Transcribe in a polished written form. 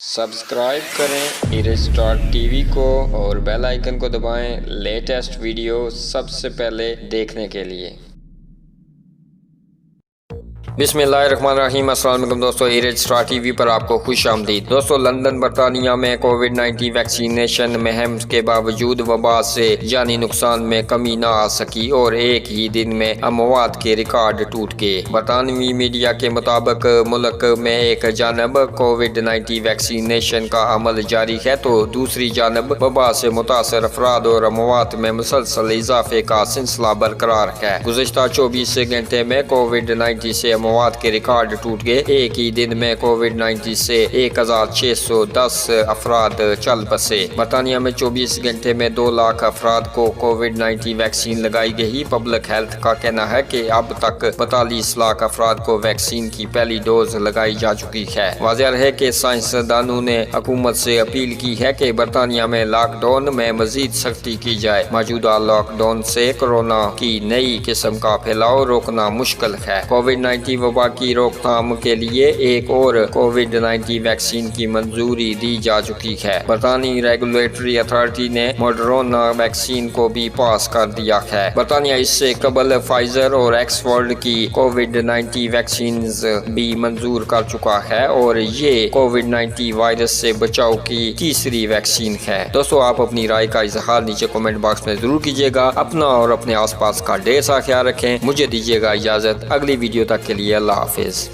Subscribe کریں ایرج star T V کو اور بیل آئیکن کو دبائیں لیٹسٹ ویڈیو سب سے پہلے دیکھنے کے لیے۔ بسم اللہ الرحمن الرحیم۔ السلام علیکم دوستو، ایرج اسٹار ٹی وی پر آپ کو خوش آمدید۔ دوستو، لندن برطانیہ میں کووڈ-19 ویکسینیشن مہم کے باوجود وبا سے جانی نقصان میں کمی نہ آ سکی اور ایک ہی دن میں اموات کے ریکارڈ ٹوٹ گئے۔ برطانوی میڈیا کے مطابق ملک میں ایک جانب کووڈ-19 ویکسینیشن کا عمل جاری ہے تو دوسری جانب وبا سے متاثر افراد اور اموات میں مسلسل اضافے کا سلسلہ برقرار ہے۔ گزشتہ 24 گھنٹے میں کووڈ-19 سے اموات کے ریکارڈ ٹوٹ گئے۔ ایک ہی دن میں کووڈ-19 سے 1610 افراد چل بسے۔ برطانیہ میں 24 گھنٹے میں 2 لاکھ افراد کو کووڈ-19 ویکسین لگائی گئی۔ پبلک ہیلتھ کا کہنا ہے کہ اب تک 42 لاکھ افراد کو ویکسین کی پہلی ڈوز لگائی جا چکی ہے۔ واضح ہے کہ سائنسدانوں نے حکومت سے اپیل کی ہے کہ برطانیہ میں لاک ڈاؤن میں مزید سختی کی جائے۔ موجودہ لاک ڈاؤن سے کورونا کی نئی قسم کا پھیلاؤ روکنا مشکل ہے۔ کووڈ-19 وبا کی روک تھام کے لیے ایک اور کووڈ-19 ویکسین کی منظوری دی جا چکی ہے۔ برطانوی ریگولیٹری اتھارٹی نے موڈرنا ویکسین کو بھی پاس کر دیا ہے۔ برطانیہ اس سے قبل فائزر اور ایکسفورڈ کی کووڈ-19 ویکسینز بھی منظور کر چکا ہے اور یہ کووڈ-19 وائرس سے بچاؤ کی تیسری ویکسین ہے۔ دوستو، آپ اپنی رائے کا اظہار نیچے کمنٹ باکس میں ضرور کیجیے گا۔ اپنا اور اپنے آس پاس کا ڈھیر سا خیال رکھیں۔ مجھے دیجیے گا اجازت، اگلی ویڈیو تک کے لیے اللہ حافظ۔